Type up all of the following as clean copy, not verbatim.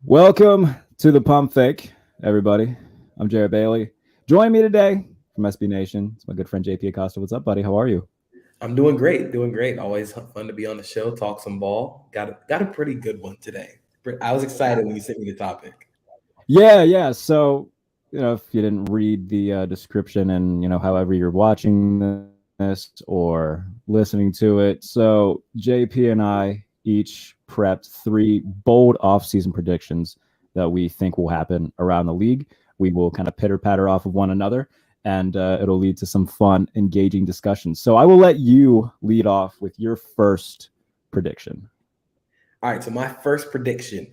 Welcome to the Pump Fake, everybody. I'm Jared Bailey. Join me today from SB Nation. It's my good friend JP Acosta. What's up, buddy? How are you? I'm doing great, doing great. Always fun to be on the show, talk some ball. Got a pretty good one today. I was excited when you sent me the topic. Yeah. So, if you didn't read the description and, however you're watching this or listening to it. So, JP and I each prepped three bold off-season predictions that we think will happen around the league. We will kind of pitter-patter off of one another, and it'll lead to some fun, engaging discussions. So, I will let you lead off with your first prediction. All right, so my first prediction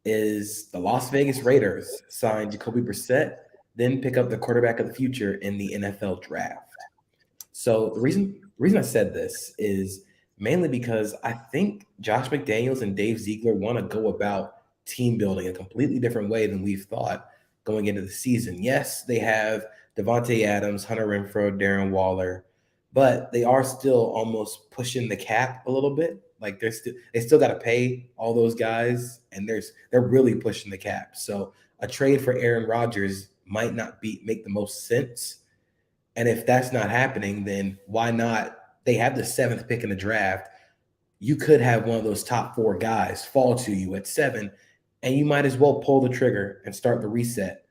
is the Las Vegas Raiders sign Jacoby Brissett, then pick up the quarterback of the future in the NFL draft. So the reason I said this is mainly because I think Josh McDaniels and Dave Ziegler want to go about team building a completely different way than we've thought going into the season. Yes, they have Devontae Adams, Hunter Renfro, Darren Waller, but they are still almost pushing the cap a little bit. Like they still got to pay all those guys, and they're really pushing the cap. So a trade for Aaron Rodgers might not make the most sense, and if that's not happening, then why not? They have the seventh pick in the draft. You could have one of those top four guys fall to you at seven, and you might as well pull the trigger and start the reset.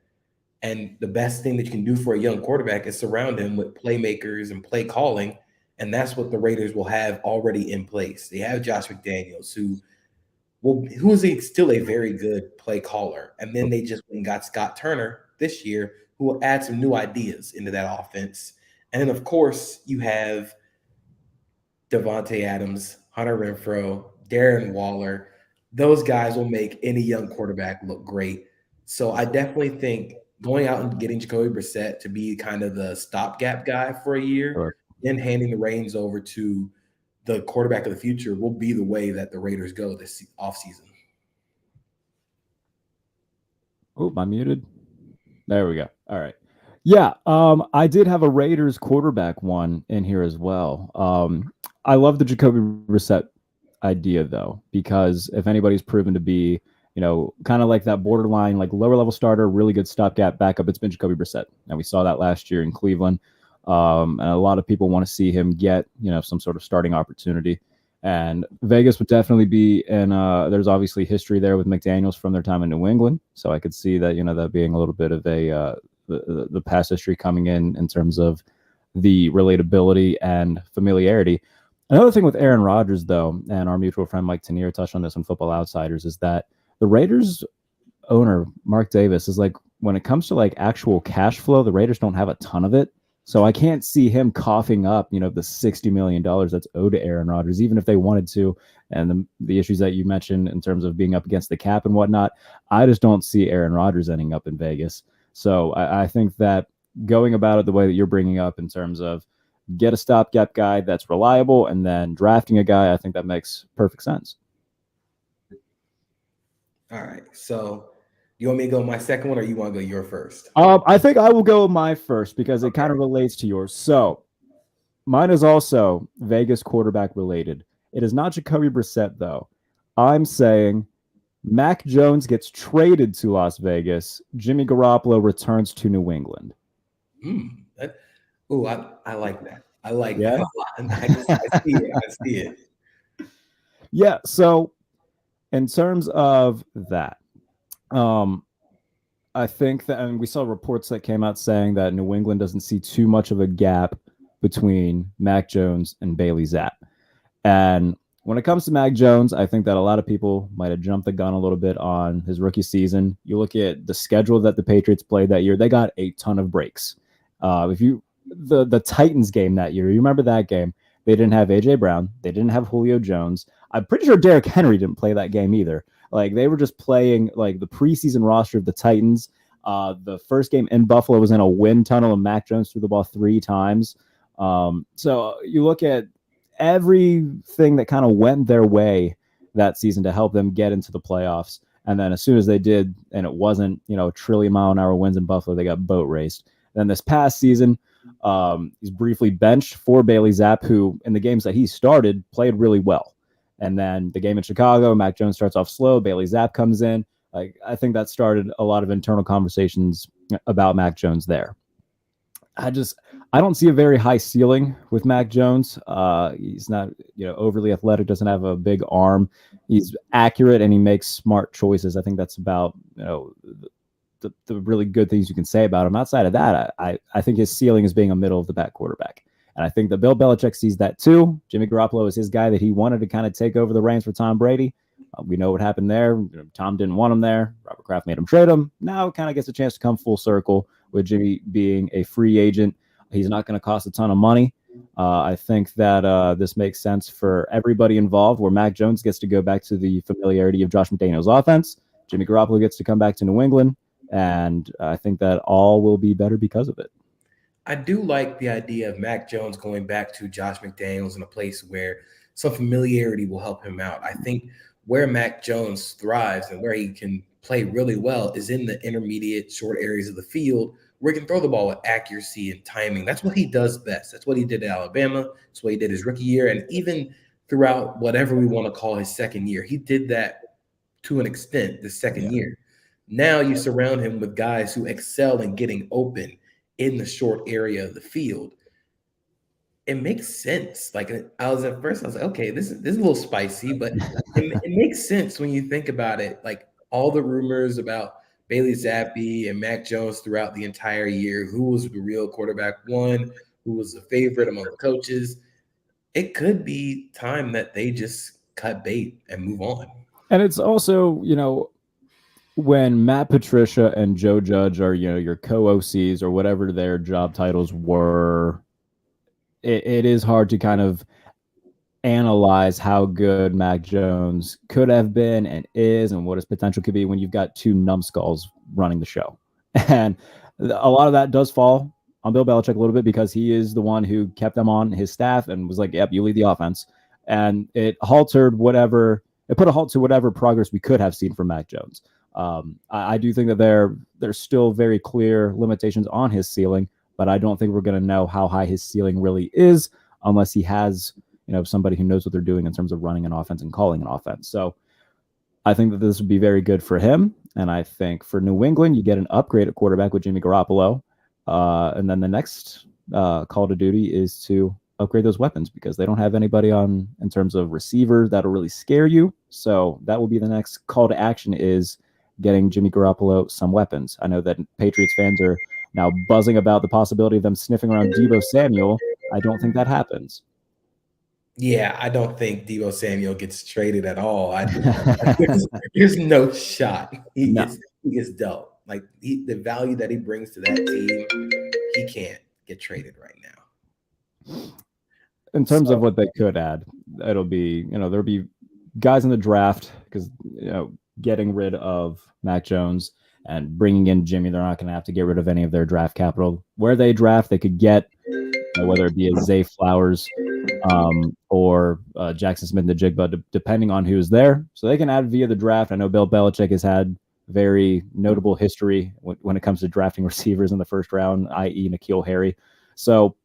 And the best thing that you can do for a young quarterback is surround him with playmakers and play calling. And that's what the Raiders will have already in place. They have Josh McDaniels, who is still a very good play caller. And then they just went and got Scott Turner this year, who will add some new ideas into that offense. And then, of course, you have Devontae Adams, Hunter Renfro, Darren Waller. Those guys will make any young quarterback look great. So I definitely think going out and getting Jacoby Brissett to be kind of the stopgap guy for a year, Sure. then handing the reins over to the quarterback of the future will be the way that the Raiders go this offseason. Oh, am I muted? There we go. All right. Yeah, I did have a Raiders quarterback one in here as well. I love the Jacoby Brissett idea though, because if anybody's proven to be, kind of like that borderline, like lower level starter, really good stopgap backup, it's been Jacoby Brissett, and we saw that last year in Cleveland. And a lot of people want to see him get, some sort of starting opportunity. And Vegas would definitely be, and there's obviously history there with McDaniels from their time in New England, so I could see that, that being a little bit of a the past history coming in terms of the relatability and familiarity. Another thing with Aaron Rodgers, though, and our mutual friend Mike Tanier touched on this on Football Outsiders, is that the Raiders owner, Mark Davis, is like, when it comes to like actual cash flow, the Raiders don't have a ton of it. So I can't see him coughing up, the $60 million that's owed to Aaron Rodgers, even if they wanted to. And the issues that you mentioned in terms of being up against the cap and whatnot, I just don't see Aaron Rodgers ending up in Vegas. So I think that going about it the way that you're bringing up in terms of get a stopgap guy that's reliable and then drafting a guy, I think that makes perfect sense. All right. So you want me to go my second one or you want to go your first? I think I will go with my first because it Okay. kind of relates to yours. So mine is also Vegas quarterback related. It is not Jacoby Brissett, though. I'm saying Mac Jones gets traded to Las Vegas. Jimmy Garoppolo returns to New England. That, ooh, I like that. I like Yeah. that a lot. I see it. I see it. Yeah. So, in terms of that, um, I think that, and we saw reports that came out saying that New England doesn't see too much of a gap between Mac Jones and Bailey Zapp. And when it comes to Mac Jones, I think that a lot of people might have jumped the gun a little bit on his rookie season. You look at the schedule that the Patriots played that year; they got a ton of breaks. If you the Titans game that year, you remember that game? They didn't have AJ Brown, they didn't have Julio Jones. I'm pretty sure Derrick Henry didn't play that game either. Like they were just playing like the preseason roster of the Titans. The first game in Buffalo was in a wind tunnel, and Mac Jones threw the ball 3 times. So you look at everything that kind of went their way that season to help them get into the playoffs. And then as soon as they did, and it wasn't, a trillion mile an hour winds in Buffalo, they got boat raced. Then this past season, he's briefly benched for Bailey Zapp, who in the games that he started played really well. And then the game in Chicago, Mac Jones starts off slow. Bailey Zapp comes in. Like I think that started a lot of internal conversations about Mac Jones there. I just I don't see a very high ceiling with Mac Jones. He's not overly athletic, doesn't have a big arm. He's accurate and he makes smart choices. I think that's about the really good things you can say about him. Outside of that, I think his ceiling is being a middle of the back quarterback. And I think that Bill Belichick sees that too. Jimmy Garoppolo is his guy that he wanted to kind of take over the reins for Tom Brady. We know what happened there. Tom didn't want him there. Robert Kraft made him trade him. Now it kind of gets a chance to come full circle with Jimmy being a free agent. He's not going to cost a ton of money. I think that this makes sense for everybody involved, where Mac Jones gets to go back to the familiarity of Josh McDaniels' offense. Jimmy Garoppolo gets to come back to New England. And I think that all will be better because of it. I do like the idea of Mac Jones going back to Josh McDaniels in a place where some familiarity will help him out. I think where Mac Jones thrives and where he can play really well is in the intermediate, short areas of the field where he can throw the ball with accuracy and timing. That's what he does best. That's what he did at Alabama. That's what he did his rookie year. And even throughout whatever we want to call his second year, he did that to an extent the second year. Now you surround him with guys who excel in getting open in the short area of the field. It makes sense. Like I was at first, I was like, okay, this is a little spicy, but it makes sense when you think about it. Like all the rumors about Bailey Zappi and Mac Jones throughout the entire year, who was the real quarterback one, who was the favorite among the coaches. It could be time that they just cut bait and move on. And it's also, when Matt Patricia and Joe Judge are, your co-OCs or whatever their job titles were, it is hard to kind of analyze how good Mac Jones could have been and is and what his potential could be when you've got two numbskulls running the show. And a lot of that does fall on Bill Belichick a little bit because he is the one who kept them on his staff and was like, yep, you lead the offense. And it put a halt to whatever progress we could have seen from Mac Jones. I do think that there's still very clear limitations on his ceiling, but I don't think we're going to know how high his ceiling really is unless he has, somebody who knows what they're doing in terms of running an offense and calling an offense. So I think that this would be very good for him. And I think for New England, you get an upgrade at quarterback with Jimmy Garoppolo. And then the next call to duty is to upgrade those weapons because they don't have anybody in terms of receiver that'll really scare you. So that will be the next call to action is getting Jimmy Garoppolo some weapons. I know that Patriots fans are now buzzing about the possibility of them sniffing around Deebo Samuel. I don't think that happens. Yeah, I don't think Deebo Samuel gets traded at all. There's no shot. He gets dealt. Like the value that he brings to that team, he can't get traded right now. In terms of what they could add, it'll be, there'll be guys in the draft because, getting rid of Mac Jones and bringing in Jimmy, they're not going to have to get rid of any of their draft capital. Where they draft, they could get, whether it be a Zay Flowers or Jackson Smith-Njigba, depending on who's there. So they can add via the draft. I know Bill Belichick has had very notable history when it comes to drafting receivers in the first round, i.e. N'Keal Harry. So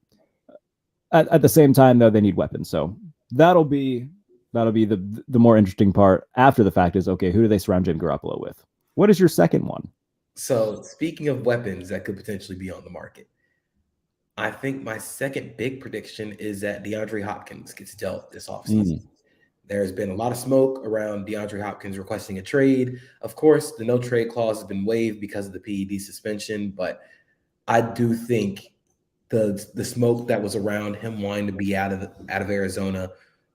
at the same time, though, they need weapons. So that'll be the more interesting part after the fact is, okay, who do they surround Jimmy Garoppolo with? What is your second one? So speaking of weapons that could potentially be on the market, I think my second big prediction is that DeAndre Hopkins gets dealt this offseason. There's been a lot of smoke around DeAndre Hopkins requesting a trade. Of course, the no trade clause has been waived because of the PED suspension, but I do think the smoke that was around him wanting to be out of Arizona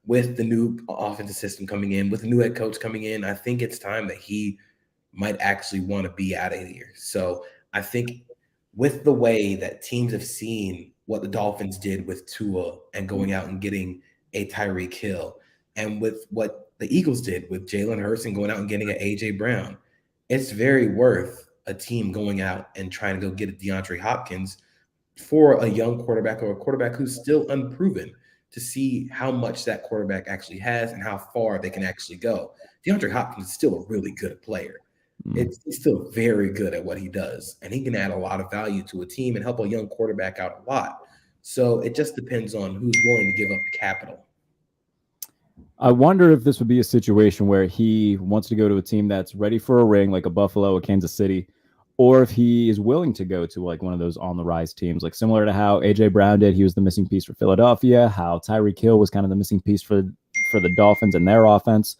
with the new offensive system coming in, with the new head coach coming in, I think it's time that he might actually want to be out of here. So I think with the way that teams have seen what the Dolphins did with Tua and going out and getting a Tyreek Hill, and with what the Eagles did with Jalen Hurts and going out and getting an A.J. Brown, it's very worth a team going out and trying to go get a DeAndre Hopkins for a young quarterback or a quarterback who's still unproven to see how much that quarterback actually has and how far they can actually go. DeAndre Hopkins is still a really good player. He's still very good at what he does, and he can add a lot of value to a team and help a young quarterback out a lot. So it just depends on who's willing to give up the capital. I wonder if this would be a situation where he wants to go to a team that's ready for a ring, like a Buffalo, a Kansas City, or if he is willing to go to like one of those on the rise teams, like similar to how AJ Brown did. He was the missing piece for Philadelphia. How Tyreek Hill was kind of the missing piece for the Dolphins and their offense.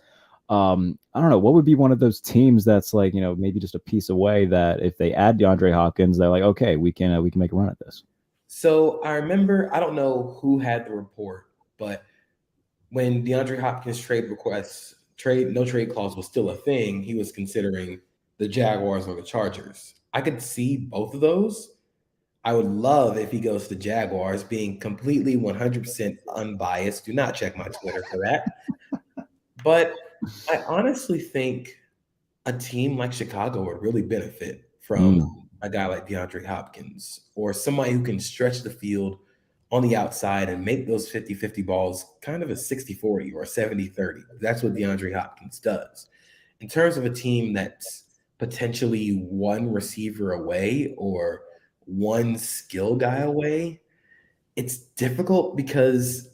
I don't know what would be one of those teams that's like maybe just a piece away. That if they add DeAndre Hopkins, they're like, okay, we can make a run at this. So I remember, I don't know who had the report, but when DeAndre Hopkins no trade clause was still a thing, he was considering the Jaguars or the Chargers. I could see both of those. I would love if he goes to Jaguars, being completely 100% unbiased. Do not check my Twitter for that. But I honestly think a team like Chicago would really benefit from Mm. a guy like DeAndre Hopkins or somebody who can stretch the field on the outside and make those 50-50 balls kind of a 60-40 or a 70-30. That's what DeAndre Hopkins does. In terms of a team that's potentially one receiver away or one skill guy away, it's difficult because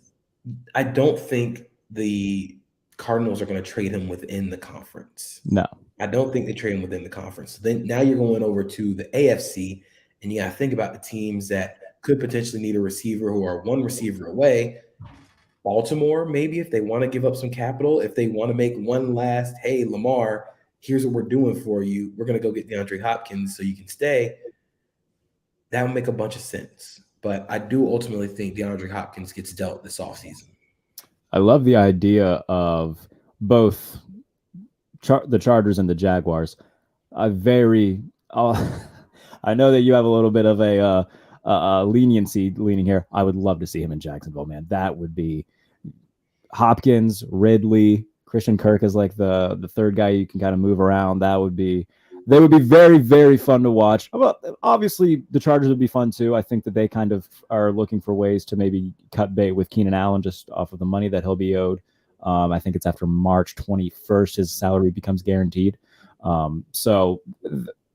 I don't think the Cardinals are going to trade him within the conference. No. I don't think they trade him within the conference. So then now you're going over to the AFC, and you got to think about the teams that could potentially need a receiver who are one receiver away. Baltimore, maybe if they want to give up some capital, if they want to make one last, hey, Lamar, here's what we're doing for you. We're going to go get DeAndre Hopkins so you can stay. That would make a bunch of sense. But I do ultimately think DeAndre Hopkins gets dealt this offseason. I love the idea of both the Chargers and the Jaguars. I very, I know that you have a little bit of a leniency leaning here. I would love to see him in Jacksonville, man. That would be Hopkins, Ridley, Christian Kirk is like the third guy you can kind of move around. They would be very, very fun to watch. Well, obviously, the Chargers would be fun too. I think that they kind of are looking for ways to maybe cut bait with Keenan Allen just off of the money that he'll be owed. I think it's after March 21st his salary becomes guaranteed. So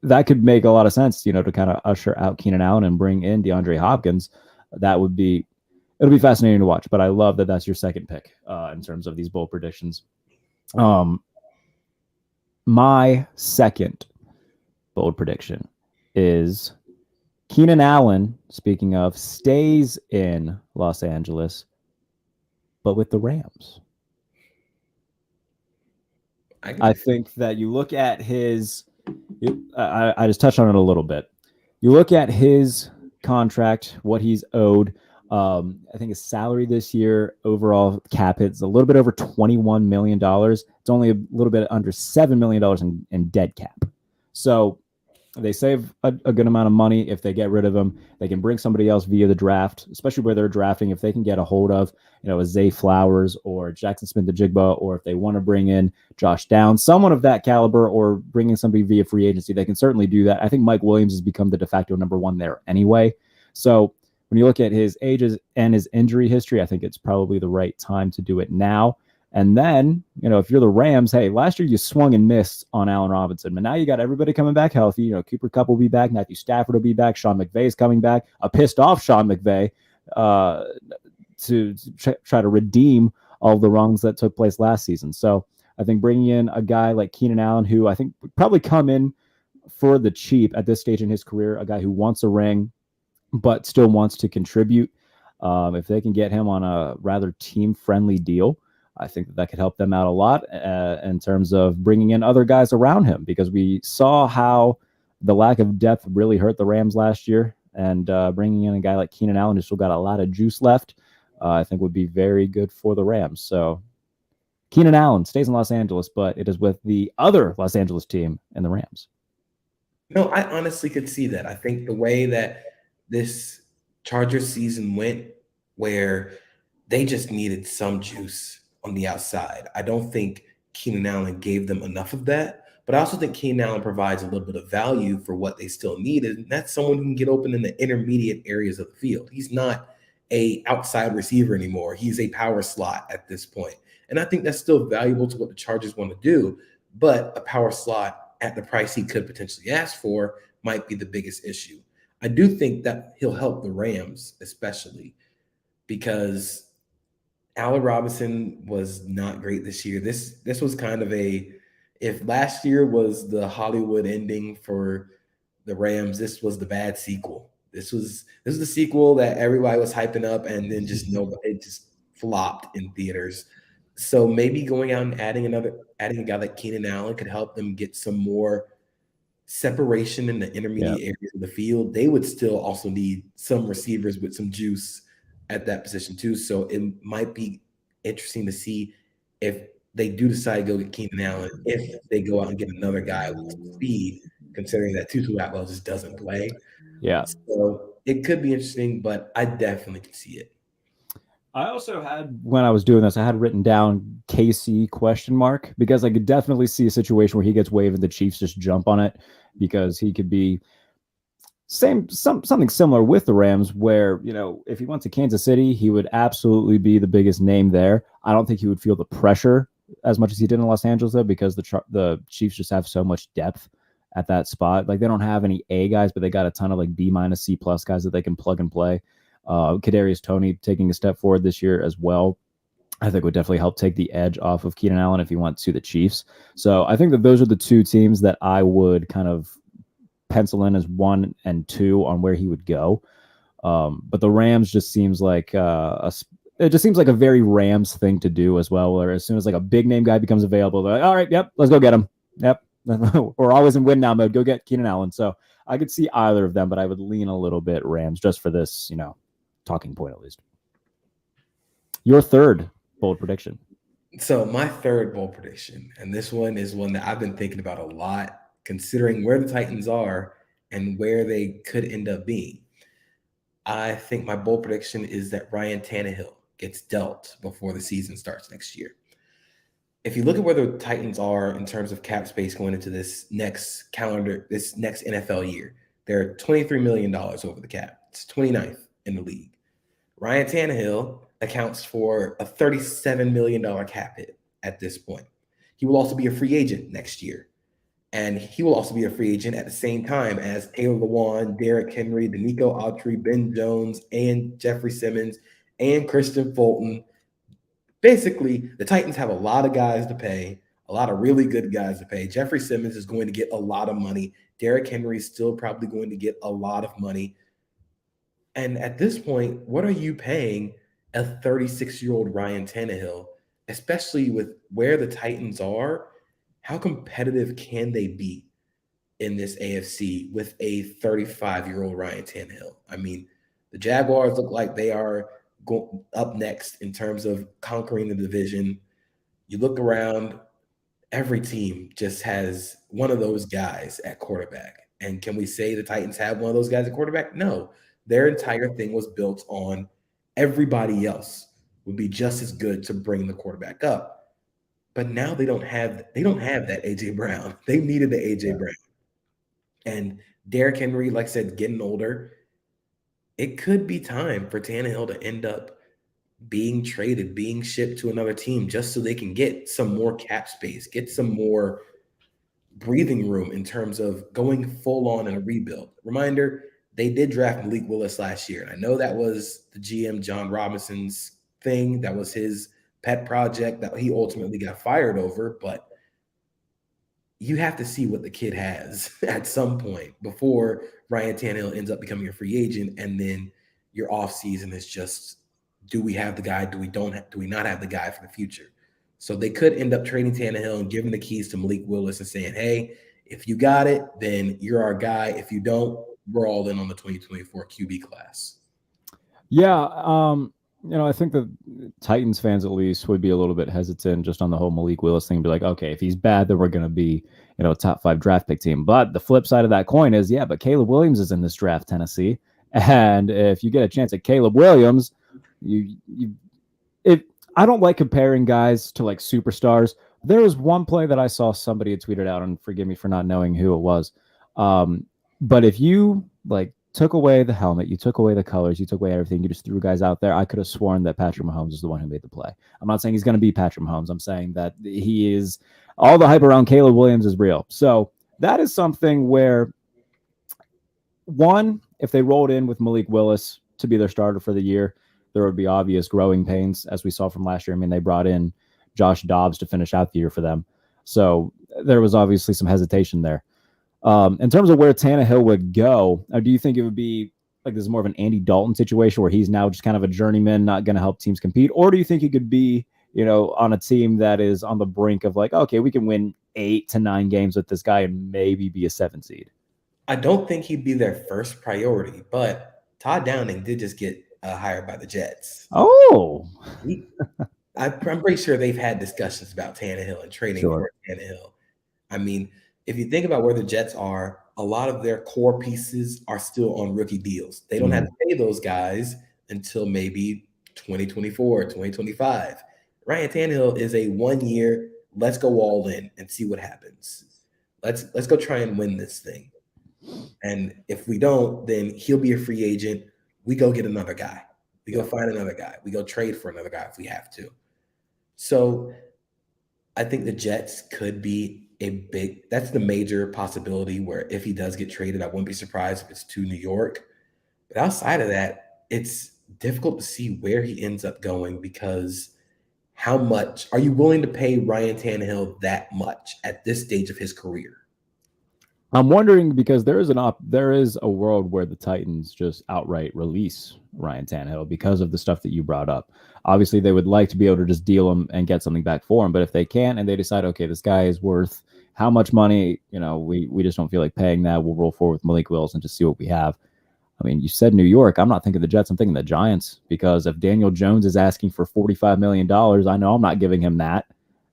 that could make a lot of sense, to kind of usher out Keenan Allen and bring in DeAndre Hopkins. It'll be fascinating to watch. But I love that that's your second pick in terms of these bold predictions. My second bold prediction is Keenan Allen, speaking of, stays in Los Angeles, but with the Rams. I think that you look at I just touched on it a little bit. You look at his contract, what he's owed. I think his salary this year, overall cap hit's a little bit over $21 million. It's only a little bit under $7 million in dead cap. So they save a good amount of money if they get rid of him. They can bring somebody else via the draft, especially where they're drafting. If they can get a hold of, a Zay Flowers or Jackson Smith-Njigba, or if they want to bring in Josh Downs, someone of that caliber, or bringing somebody via free agency, they can certainly do that. I think Mike Williams has become the de facto number one there anyway. So when you look at his ages and his injury history, I think it's probably the right time to do it now. And then, if you're the Rams, hey, last year you swung and missed on Allen Robinson, but now you got everybody coming back healthy. Cooper Kupp will be back. Matthew Stafford will be back. Sean McVay is coming back. A pissed off Sean McVay to try to redeem all the wrongs that took place last season. So I think bringing in a guy like Keenan Allen, who I think would probably come in for the cheap at this stage in his career, a guy who wants a ring but still wants to contribute. If they can get him on a rather team-friendly deal, I think that could help them out a lot in terms of bringing in other guys around him, because we saw how the lack of depth really hurt the Rams last year, and bringing in a guy like Keenan Allen who still got a lot of juice left, I think would be very good for the Rams. So Keenan Allen stays in Los Angeles, but it is with the other Los Angeles team in the Rams. No, I honestly could see that. I think the way that this Chargers season went, where they just needed some juice on the outside. I don't think Keenan Allen gave them enough of that, but I also think Keenan Allen provides a little bit of value for what they still needed. And that's someone who can get open in the intermediate areas of the field. He's not a outside receiver anymore. He's a power slot at this point. And I think that's still valuable to what the Chargers want to do, but a power slot at the price he could potentially ask for might be the biggest issue. I do think that he'll help the Rams, especially because Allen Robinson was not great this year. This was kind of a, if last year was the Hollywood ending for the Rams, this was the bad sequel. This was the sequel that everybody was hyping up, and then just nobody, it just flopped in theaters. So maybe going out and adding a guy like Keenan Allen could help them get some more separation in the Yeah. intermediate areas of the field. They would still also need some receivers with some juice at that position too. So it might be interesting to see if they do decide to go get Keenan Allen, if they go out and get another guy with some speed, considering that Tutu Atwell just doesn't play. Yeah. So it could be interesting, but I definitely could see it. I also had, when I was doing this, I had written down KC question mark, because I could definitely see a situation where he gets waived and the Chiefs just jump on it, because he could be something similar with the Rams, where, if he went to Kansas City, he would absolutely be the biggest name there. I don't think he would feel the pressure as much as he did in Los Angeles, though, because the Chiefs just have so much depth at that spot. Like, they don't have any A guys, but they got a ton of like B minus C plus guys that they can plug and play. Kadarius Toney taking a step forward this year as well, I think would definitely help take the edge off of Keenan Allen if he went to the Chiefs. So I think that those are the two teams that I would kind of pencil in as 1 and 2 on where he would go. But the Rams just seems like it just seems like a very Rams thing to do as well, where as soon as like a big name guy becomes available, they're like, all right, yep, let's go get him. Yep. We're always in win now mode. Go get Keenan Allen. So I could see either of them, but I would lean a little bit Rams just for this, talking point at least. Your third bold prediction. So my third bold prediction, and this one is one that I've been thinking about a lot, considering where the Titans are and where they could end up being. I think my bold prediction is that Ryan Tannehill gets dealt before the season starts next year. If you look at where the Titans are in terms of cap space going into this next NFL year, they're $23 million over the cap. It's 29th in the league. Ryan Tannehill accounts for a $37 million cap hit at this point. He will also be a free agent next year. And he will also be a free agent at the same time as Taylor Lewan, Derrick Henry, Danico Autry, Ben Jones, and Jeffrey Simmons, and Christian Fulton. Basically, the Titans have a lot of guys to pay, a lot of really good guys to pay. Jeffrey Simmons is going to get a lot of money. Derrick Henry is still probably going to get a lot of money. And at this point, what are you paying a 36-year-old Ryan Tannehill, especially with where the Titans are? How competitive can they be in this AFC with a 35-year-old Ryan Tannehill? I mean, the Jaguars look like they are going up next in terms of conquering the division. You look around, every team just has one of those guys at quarterback. And can we say the Titans have one of those guys at quarterback? No. Their entire thing was built on everybody else would be just as good to bring the quarterback up. But now they don't have that AJ Brown. They needed the AJ Brown. And Derrick Henry, like I said, getting older. It could be time for Tannehill to end up being traded, being shipped to another team just so they can get some more cap space, get some more breathing room in terms of going full on in a rebuild. Reminder, they did draft Malik Willis last year. And I know that was the GM John Robinson's thing. That was his pet project that he ultimately got fired over. But you have to see what the kid has at some point before Ryan Tannehill ends up becoming a free agent. And then your offseason is just, do we have the guy? Do we not have the guy for the future? So they could end up trading Tannehill and giving the keys to Malik Willis and saying, hey, if you got it, then you're our guy. If you don't, we're all in on the 2024 QB class. Yeah, I think the Titans fans at least would be a little bit hesitant just on the whole Malik Willis thing. Be like, okay, if he's bad, then we're going to be, a top 5 draft pick team. But the flip side of that coin is, yeah, but Caleb Williams is in this draft, Tennessee, and if you get a chance at Caleb Williams, if I don't like comparing guys to like superstars. There was one play that I saw somebody had tweeted out, and forgive me for not knowing who it was. But if you like took away the helmet, you took away the colors, you took away everything, you just threw guys out there, I could have sworn that Patrick Mahomes is the one who made the play. I'm not saying he's going to be Patrick Mahomes. I'm saying that he is, all the hype around Caleb Williams is real. So that is something where, one, if they rolled in with Malik Willis to be their starter for the year, there would be obvious growing pains, as we saw from last year. I mean, they brought in Josh Dobbs to finish out the year for them. So there was obviously some hesitation there. In terms of where Tannehill would go, do you think it would be like this is more of an Andy Dalton situation where he's now just kind of a journeyman, not going to help teams compete? Or do you think he could be, on a team that is on the brink of like, okay, we can win 8 to 9 games with this guy and maybe be a 7 seed? I don't think he'd be their first priority, but Todd Downing did just get hired by the Jets. Oh, He, I'm pretty sure they've had discussions about Tannehill and trading sure. for Tannehill. I mean, if you think about where the Jets are, a lot of their core pieces are still on rookie deals. They don't have Mhm. to pay those guys until maybe 2024, 2025. Ryan Tannehill is a 1 year, let's go all in and see what happens. Let's go try and win this thing. And if we don't, then he'll be a free agent. We go get another guy. We go Yeah. find another guy. We go trade for another guy if we have to. So I think the Jets could be that's the major possibility where if he does get traded, I wouldn't be surprised if it's to New York. But outside of that, it's difficult to see where he ends up going because how much are you willing to pay Ryan Tannehill that much at this stage of his career? I'm wondering because there is a world where the Titans just outright release Ryan Tannehill because of the stuff that you brought up. Obviously, they would like to be able to just deal him and get something back for him, but if they can't and they decide, okay, this guy is worth how much money, we just don't feel like paying that. We'll roll forward with Malik Willis and just see what we have. I mean, you said New York. I'm not thinking the Jets. I'm thinking the Giants because if Daniel Jones is asking for $45 million, I know I'm not giving him that.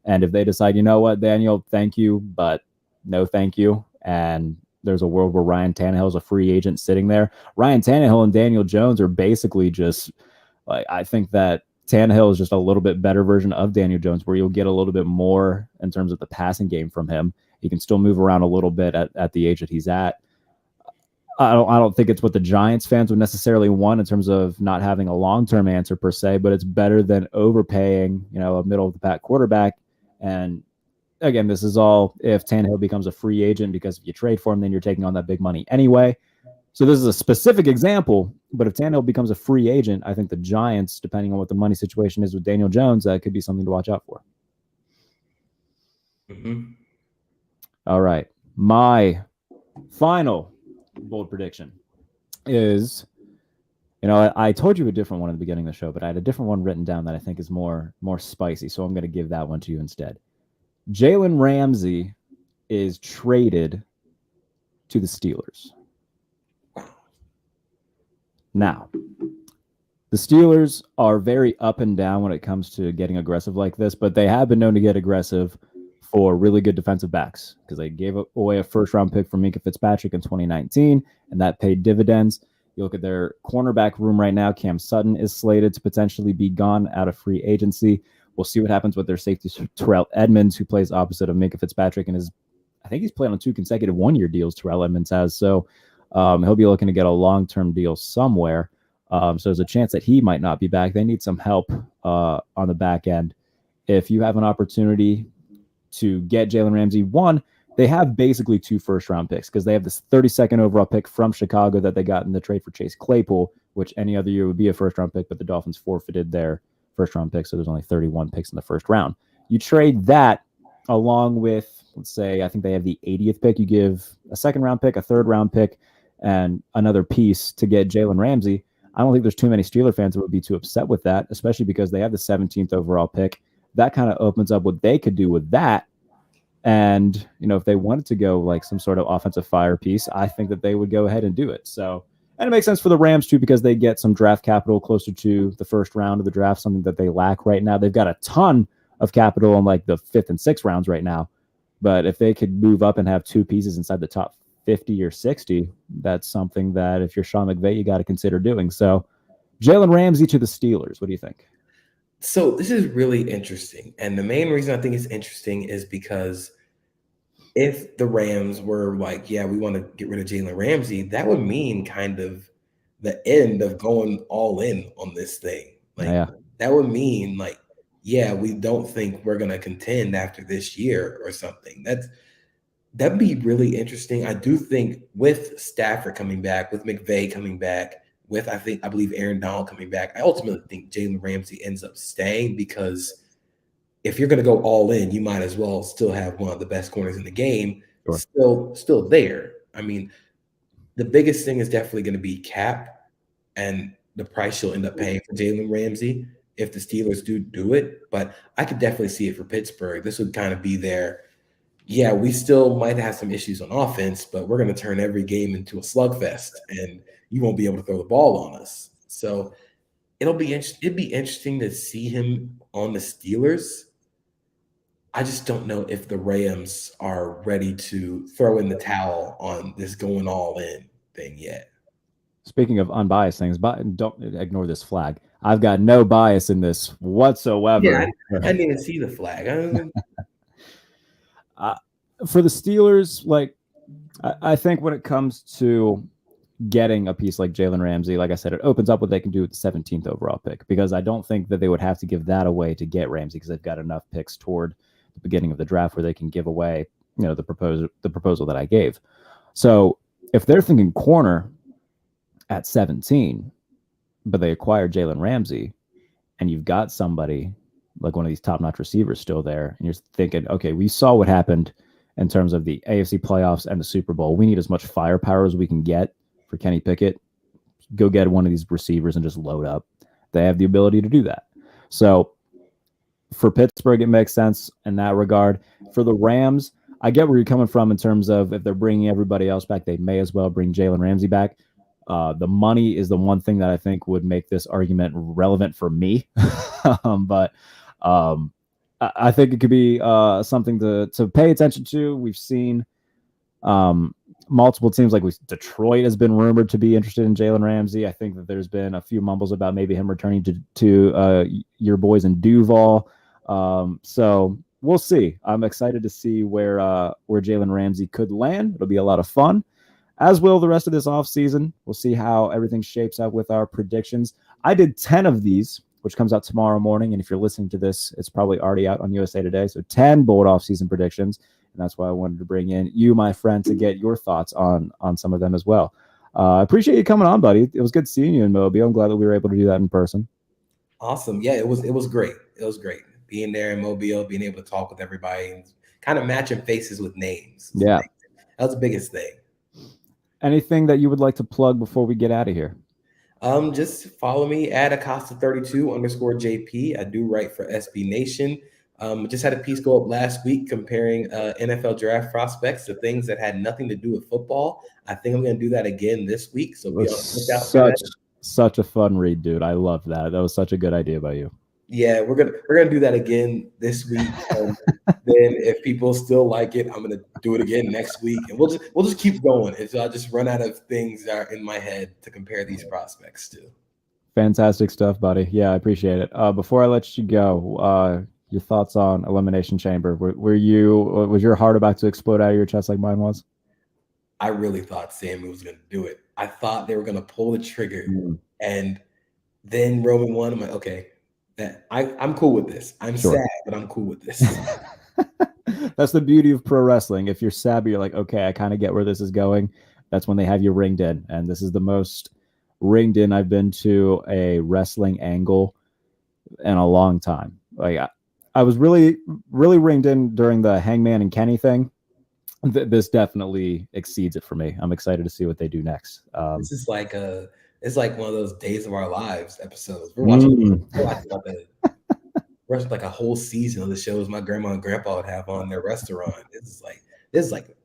And if they decide, you know what, Daniel, thank you, but no thank you, and there's a world where Ryan Tannehill is a free agent sitting there. Ryan Tannehill and Daniel Jones are basically just like I think that Tannehill is just a little bit better version of Daniel Jones, where you'll get a little bit more in terms of the passing game from him. He can still move around a little bit at the age that he's at. I don't think it's what the Giants fans would necessarily want in terms of not having a long-term answer per se, but it's better than overpaying, a middle of the pack quarterback. And again, this is all if Tannehill becomes a free agent, because if you trade for him, then you're taking on that big money anyway. So this is a specific example, but if Tannehill becomes a free agent, I think the Giants, depending on what the money situation is with Daniel Jones, that could be something to watch out for. Mm-hmm. All right. My final bold prediction is, I told you a different one at the beginning of the show, but I had a different one written down that I think is more spicy. So I'm going to give that one to you instead. Jalen Ramsey is traded to the Steelers. Now, the Steelers are very up and down when it comes to getting aggressive like this, but they have been known to get aggressive for really good defensive backs because they gave away a first-round pick for Minkah Fitzpatrick in 2019, and that paid dividends. You look at their cornerback room right now, Cam Sutton is slated to potentially be gone out of free agency. We'll see what happens with their safety, Terrell Edmonds, who plays opposite of Minkah Fitzpatrick, and I think he's playing on 2 consecutive one-year deals, Terrell Edmonds has. So he'll be looking to get a long-term deal somewhere. So there's a chance that he might not be back. They need some help on the back end. If you have an opportunity to get Jalen Ramsey, one, they have basically 2 first-round picks because they have this 32nd overall pick from Chicago that they got in the trade for Chase Claypool, which any other year would be a first-round pick, but the Dolphins forfeited their first-round pick, so there's only 31 picks in the first round. You trade that along with, let's say, I think they have the 80th pick. You give a second-round pick, a third-round pick, and another piece to get Jalen Ramsey. I don't think there's too many Steeler fans that would be too upset with that, especially because they have the 17th overall pick. That kind of opens up what they could do with that. And, if they wanted to go like some sort of offensive fire piece, I think that they would go ahead and do it. So, and it makes sense for the Rams too, because they get some draft capital closer to the first round of the draft, something that they lack right now. They've got a ton of capital in like the 5th and 6th rounds right now. But if they could move up and have 2 pieces inside the top 50 or 60, that's something that if you're Sean McVay, you got to consider doing. So Jalen Ramsey to the Steelers. What do you think? So this is really interesting. And the main reason I think it's interesting is because if the Rams were like, yeah, we want to get rid of Jalen Ramsey, that would mean kind of the end of going all in on this thing. Like Yeah. that would mean like, yeah, we don't think we're gonna contend after this year or something. That'd be really interesting. I do think with Stafford coming back, with McVay coming back, with I believe Aaron Donald coming back, I ultimately think Jalen Ramsey ends up staying because if you're going to go all in, you might as well still have one of the best corners in the game Sure. still there. I mean, the biggest thing is definitely going to be cap and the price you'll end up paying for Jalen Ramsey if the Steelers do it. But I could definitely see it for Pittsburgh. This would kind of be their, yeah, we still might have some issues on offense, but we're going to turn every game into a slugfest, and you won't be able to throw the ball on us. So it'd be interesting to see him on the Steelers. I just don't know if the Rams are ready to throw in the towel on this going all in thing yet. Speaking of unbiased things, but don't ignore this flag. I've got no bias in this Yeah, whatsoever. I didn't even see the flag. uh, for the Steelers, like I think when it comes to getting a piece like Jalen Ramsey, like I said, it opens up what they can do with the 17th overall pick, because I don't think that they would have to give that away to get Ramsey, because they've got enough picks toward the beginning of the draft where they can give away, the proposal that I gave. So if they're thinking corner at 17, but they acquired Jalen Ramsey, and you've got somebody like one of these top-notch receivers still there, and you're thinking, okay, we saw what happened in terms of the AFC playoffs and the Super Bowl. We need as much firepower as we can get for Kenny Pickett. Go get one of these receivers and just load up. They have the ability to do that. So for Pittsburgh, it makes sense in that regard. For the Rams, I get where you're coming from in terms of if they're bringing everybody else back, they may as well bring Jalen Ramsey back. The money is the one thing that I think would make this argument relevant for me. But I think it could be something to pay attention to. We've seen multiple teams, like Detroit has been rumored to be interested in Jalen Ramsey. I think that there's been a few mumbles about maybe him returning to your boys in Duval. So we'll see. I'm excited to see where Jalen Ramsey could land. It'll be a lot of fun, as will the rest of this offseason. We'll see how everything shapes out with our predictions. I did 10 of these, which comes out tomorrow morning. And if you're listening to this, it's probably already out on USA Today. So 10 bold offseason predictions. And that's why I wanted to bring in you, my friend, to get your thoughts on some of them as well. I appreciate you coming on, buddy. It was good seeing you in Mobile. I'm glad that we were able to do that in person. Awesome. Yeah, it was great. It was great being there in Mobile, being able to talk with everybody and kind of matching faces with names. Yeah. That was the biggest thing. Anything that you would like to plug before we get out of here? Just follow me at Acosta32_JP. I do write for SB Nation. Just had a piece go up last week comparing NFL draft prospects to things that had nothing to do with football. I think I'm going to do that again this week. So be on the lookout for that. Such a fun read, dude. I love that. That was such a good idea by you. Yeah, we're gonna do that again this week. Then if people still like it, I'm gonna do it again next week, and we'll just keep going until I just run out of things that are in my head to compare these prospects to. Fantastic stuff, buddy. Yeah, I appreciate it. Before I let you go, your thoughts on Elimination Chamber? Was your heart about to explode out of your chest like mine was? I really thought Sammy was gonna do it. I thought they were gonna pull the trigger, and then Roman won. I'm like, okay. I'm cool with this. I'm sad, but I'm cool with this. That's the beauty of pro wrestling. If you're sad, but you're like, okay, I kind of get where this is going. That's when they have you ringed in. And this is the most ringed in I've been to a wrestling angle in a long time. Like I was really, really ringed in during the Hangman and Kenny thing. This definitely exceeds it for me. I'm excited to see what they do next. This is like it's like one of those Days of Our Lives episodes. We're watching like a whole season of the shows my grandma and grandpa would have on their restaurant. This is like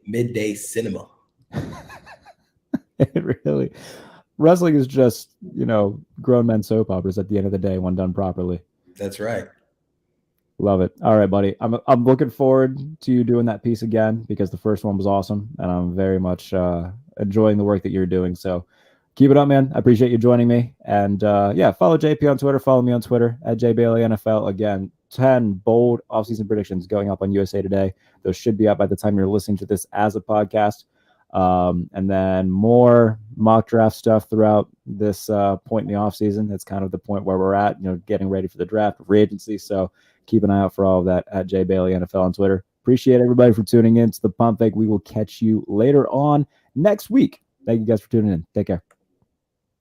midday cinema. It really, wrestling is just grown men soap operas at the end of the day when done properly. That's right. Love it. All right, buddy. I'm looking forward to you doing that piece again, because the first one was awesome, and I'm very much enjoying the work that you're doing. So keep it up, man. I appreciate you joining me. And follow JP on Twitter. Follow me on Twitter at JBaileyNFL. Again, 10 bold offseason predictions going up on USA Today. Those should be up by the time you're listening to this as a podcast. And then more mock draft stuff throughout this point in the offseason. That's kind of the point where we're at, getting ready for the draft, free agency. So keep an eye out for all of that at JBaileyNFL on Twitter. Appreciate everybody for tuning in to the Pump Fake. We will catch you later on next week. Thank you guys for tuning in. Take care.